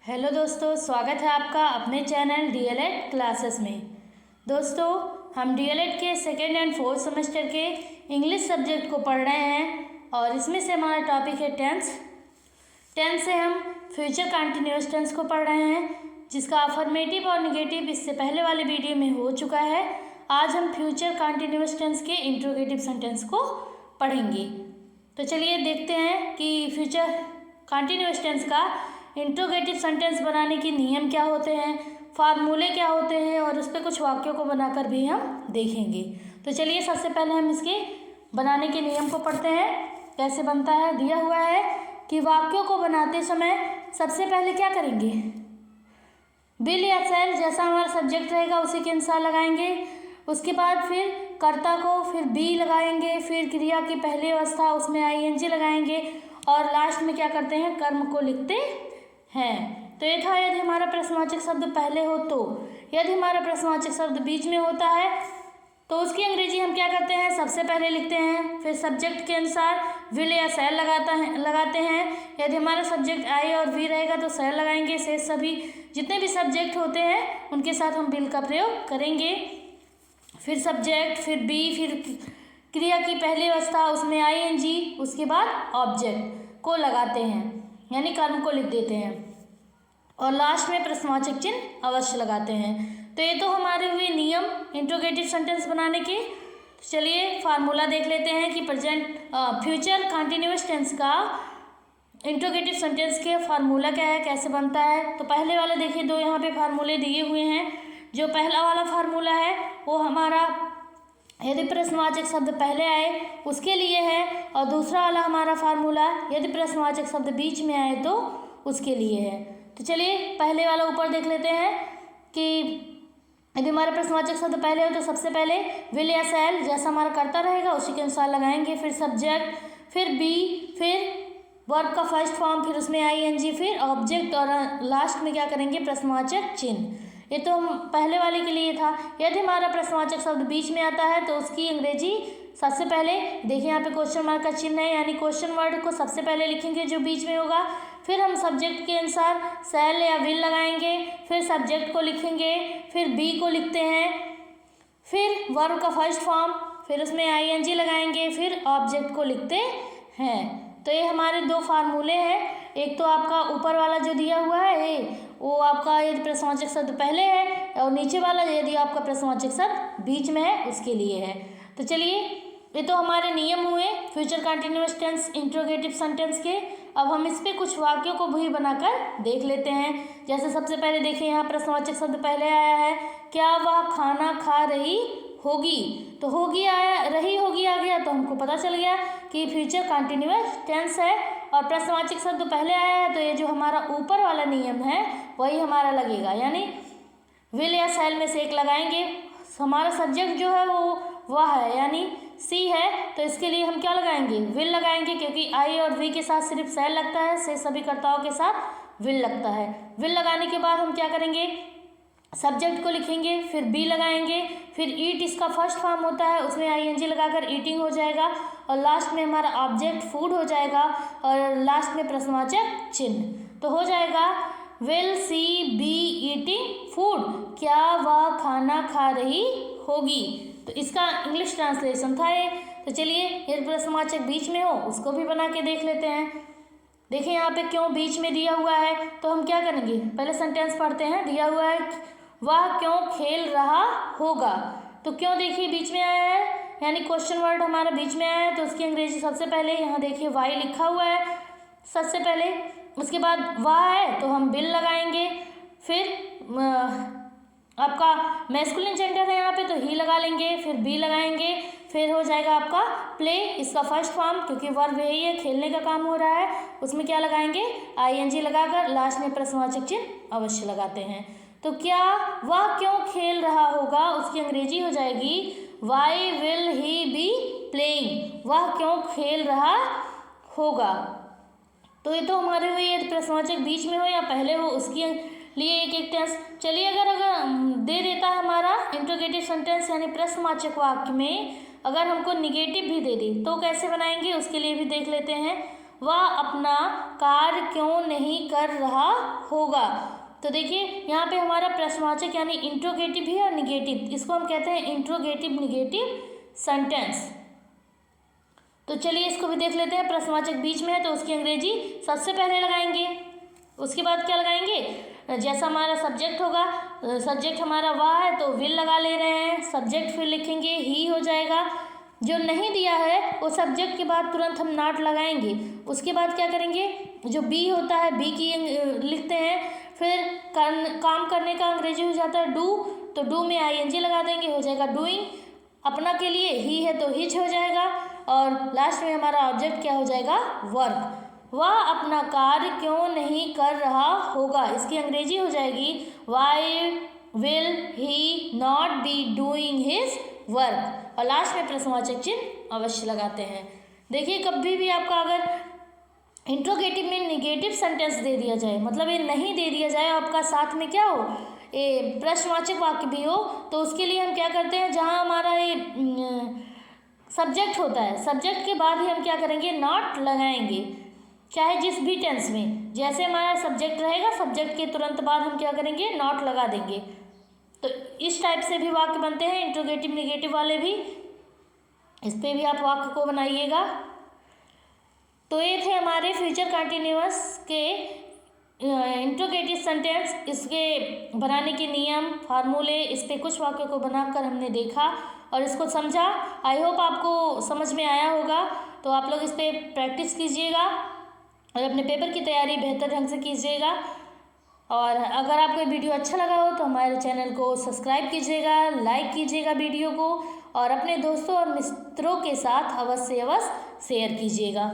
Hello दोस्तों, स्वागत है आपका अपने चैनल डीएलएड क्लासेस में। दोस्तों, हम डीएलएड के सेकेंड एंड फोर्थ सेमेस्टर के इंग्लिश सब्जेक्ट को पढ़ रहे हैं और इसमें से हमारा टॉपिक है टेंस। टेंस से हम फ्यूचर कंटिन्यूअस टेंस को पढ़ रहे हैं, जिसका अफर्मेटिव और निगेटिव इससे पहले वाले वीडियो में हो चुका है। आज हम फ्यूचर कंटिन्यूअस टेंस के इंट्रोगेटिव सेंटेंस को पढ़ेंगे। तो चलिए देखते हैं कि फ्यूचर कंटिन्यूअस टेंस का इंट्रोगेटिव सेंटेंस बनाने के नियम क्या होते हैं, फार्मूले क्या होते हैं और उस पर कुछ वाक्यों को बनाकर भी हम देखेंगे। तो चलिए सबसे पहले हम इसके बनाने के नियम को पढ़ते हैं। कैसे बनता है, दिया हुआ है कि वाक्यों को बनाते समय सबसे पहले क्या करेंगे, विल या शैल जैसा हमारा सब्जेक्ट रहेगा उसी के अनुसार लगाएंगे। उसके बाद फिर कर्ता को फिर बी लगाएंगे, फिर क्रिया की पहली अवस्था उसमें आईएनजी लगाएंगे और लास्ट में क्या करते हैं, कर्म को लिखते हैं। तो ये था यदि हमारा प्रश्नवाचक शब्द पहले हो तो। यदि हमारा प्रश्नवाचक शब्द बीच में होता है तो उसकी अंग्रेजी हम क्या करते हैं, सबसे पहले लिखते हैं, फिर सब्जेक्ट के अनुसार विल या शैल लगाते हैं। यदि हमारा सब्जेक्ट आई और वी रहेगा तो शैल लगाएंगे। शेष सभी जितने भी सब्जेक्ट होते हैं उनके साथ हम विल का प्रयोग करेंगे। फिर सब्जेक्ट, फिर बी, फिर क्रिया की पहली अवस्था उसमें आईएनजी, उसके बाद ऑब्जेक्ट को लगाते हैं यानी कर्म को लिख देते हैं और लास्ट में प्रश्नवाचक चिन्ह अवश्य लगाते हैं। तो ये तो हमारे हुए नियम इंट्रोगेटिव सेंटेंस बनाने के। चलिए फार्मूला देख लेते हैं कि फ्यूचर कंटिन्यूअस टेंस का इंट्रोगेटिव सेंटेंस के फार्मूला क्या है, कैसे बनता है। तो पहले वाला देखिए, दो यहाँ पे फार्मूले दिए हुए हैं। जो पहला वाला फार्मूला है वो हमारा यदि प्रश्नवाचक शब्द पहले आए उसके लिए है, और दूसरा वाला हमारा फार्मूला यदि प्रश्नवाचक शब्द बीच में आए तो उसके लिए है। तो चलिए पहले वाला ऊपर देख लेते हैं कि यदि हमारा प्रश्नवाचक शब्द पहले हो तो सबसे पहले विल या शैल जैसा हमारा कर्ता रहेगा उसी के अनुसार लगाएंगे, फिर सब्जेक्ट, फिर बी, फिर वर्ब का फर्स्ट फॉर्म, फिर उसमें आईएनजी, फिर ऑब्जेक्ट और लास्ट में क्या करेंगे, प्रश्नवाचक चिन्ह। ये तो हम पहले वाले के लिए था। यदि हमारा प्रश्नवाचक शब्द बीच में आता है तो उसकी अंग्रेजी सबसे पहले देखिए यहाँ पे क्वेश्चन मार्क का चिन्ह है, यानी क्वेश्चन वर्ड को सबसे पहले लिखेंगे जो बीच में होगा। फिर हम सब्जेक्ट के अनुसार शैल या विल लगाएंगे, फिर सब्जेक्ट को लिखेंगे, फिर बी को लिखते हैं, फिर वर्ब का फर्स्ट फॉर्म, फिर उसमें आईएनजी लगाएंगे, फिर ऑब्जेक्ट को लिखते हैं। तो ये हमारे दो फार्मूले हैं। एक तो आपका ऊपर वाला जो दिया हुआ है वो आपका यदि प्रश्नवाचक शब्द पहले है, और नीचे वाला यदि आपका प्रश्नवाचक शब्द बीच में है उसके लिए है। तो चलिए ये तो हमारे नियम हुए future continuous tense interrogative sentence के। अब हम इस पे कुछ वाक्यों को भी बनाकर देख लेते हैं। जैसे सबसे पहले देखिए यहाँ प्रश्नवाचक शब्द पहले आया है, क्या वह खाना खा रही होगी। तो होगी आया, रही होगी आ गया, तो हमको पता चल गया कि फ्यूचर कंटिन्यूअस टेंस है और प्रश्नवाचक शब्द पहले आया है। तो ये जो हमारा ऊपर वाला नियम है वही हमारा लगेगा, यानी विल या शैल में से एक लगाएंगे। हमारा सब्जेक्ट जो है वो वह है यानी सी है, तो इसके लिए हम क्या लगाएंगे, विल लगाएंगे, क्योंकि आई और वी के साथ सिर्फ शैल लगता है, से सभी कर्ताओं के साथ विल लगता है। विल लगाने के बाद हम क्या करेंगे, सब्जेक्ट को लिखेंगे, फिर बी लगाएंगे, फिर ईट इसका फर्स्ट फॉर्म होता है उसमें आईएनजी लगाकर ईटिंग हो जाएगा, और लास्ट में हमारा ऑब्जेक्ट फूड हो जाएगा, और लास्ट में प्रश्नवाचक चिन्ह। तो हो जाएगा will she be eating food, क्या वह खाना खा रही होगी। तो इसका इंग्लिश ट्रांसलेशन था ये। तो चलिए यदि प्रश्नवाचक बीच में हो उसको भी बना के देख लेते हैं। देखिए यहाँ पे क्यों बीच में दिया हुआ है, तो हम क्या करेंगे, पहले सेंटेंस पढ़ते हैं। दिया हुआ है वह क्यों खेल रहा होगा, तो क्यों देखिए बीच में आया है, यानी क्वेश्चन वर्ड हमारा बीच में आया है। तो उसकी अंग्रेजी सबसे पहले यहाँ देखिए वाई लिखा हुआ है सबसे पहले, उसके बाद वह है तो हम विल लगाएंगे, फिर आपका मैस्कुलिन जेंडर है यहाँ पे तो ही लगा लेंगे, फिर बी लगाएंगे, फिर हो जाएगा आपका प्ले इसका फर्स्ट फॉर्म, क्योंकि वर्ब यही है, खेलने का काम हो रहा है, उसमें क्या लगाएंगे, आईएनजी लगाकर लास्ट में प्रश्नवाचक चिन्ह अवश्य लगाते हैं। तो क्या वह क्यों खेल रहा होगा, उसकी अंग्रेजी हो जाएगी why will he be playing, वह क्यों खेल रहा होगा। तो ये तो हमारे हुए यदि प्रश्नवाचक बीच में हो या पहले हो उसके लिए एक एक टेंस। चलिए अगर दे देता हमारा इंट्रोगेटिव सेंटेंस यानी प्रश्नवाचक वाक्य में अगर हमको निगेटिव भी दे दे तो कैसे बनाएंगे, उसके लिए भी देख लेते हैं। वह अपना कार्य क्यों नहीं कर रहा होगा। तो देखिए यहाँ पे हमारा प्रश्नवाचक यानी इंट्रोगेटिव भी है और निगेटिव, इसको हम कहते हैं इंट्रोगेटिव निगेटिव सेंटेंस। तो चलिए इसको भी देख लेते हैं। प्रश्नवाचक बीच में है तो उसकी अंग्रेजी सबसे पहले लगाएंगे, उसके बाद क्या लगाएंगे, जैसा हमारा सब्जेक्ट होगा, सब्जेक्ट हमारा वह है तो विल लगा ले रहे हैं, सब्जेक्ट फिर लिखेंगे ही हो जाएगा। जो नहीं दिया है वो सब्जेक्ट के बाद तुरंत हम नॉट लगाएंगे। उसके बाद क्या करेंगे, जो बी होता है बी की लिखते हैं। फिर काम करने का अंग्रेजी हो जाता है डू, तो डू में आईएनजी लगा देंगे, हो जाएगा डूइंग। अपना के लिए ही है तो हिच हो जाएगा। और लास्ट में हमारा ऑब्जेक्ट क्या हो जाएगा, वर्क। वह अपना कार्य क्यों नहीं कर रहा होगा, इसकी अंग्रेजी हो जाएगी why will he not be doing his work. और लास्ट में प्रश्नवाचक चिन्ह अवश्य लगाते हैं। देखिए कभी भी आपका अगर इंट्रोगेटिव में निगेटिव सेंटेंस दे दिया जाए, मतलब ये नहीं दे दिया जाए, आपका साथ में क्या हो, ये प्रश्नवाचक वाक्य भी हो, तो उसके लिए हम क्या करते हैं, जहाँ हमारा ये सब्जेक्ट होता है, सब्जेक्ट के बाद ही हम क्या करेंगे, नॉट लगाएंगे, चाहे जिस भी टेंस में। जैसे हमारा सब्जेक्ट रहेगा, सब्जेक्ट के तुरंत बाद हम क्या करेंगे, नॉट लगा देंगे। तो इस टाइप से भी वाक्य बनते हैं, इंट्रोगेटिव निगेटिव वाले भी। इस पर भी आप वाक्य को बनाइएगा। तो ये थे हमारे फ्यूचर कंटिन्यूअस के इंट्रोगेटिव सेंटेंस, इसके बनाने के नियम, फार्मूले, इस पे कुछ वाक्यों को बनाकर हमने देखा और इसको समझा। आई होप आपको समझ में आया होगा। तो आप लोग इस पे प्रैक्टिस कीजिएगा और अपने पेपर की तैयारी बेहतर ढंग से कीजिएगा। और अगर आपको वीडियो अच्छा लगा हो तो हमारे चैनल को सब्सक्राइब कीजिएगा, लाइक कीजिएगा वीडियो को, और अपने दोस्तों और मित्रों के साथ अवश्य शेयर कीजिएगा।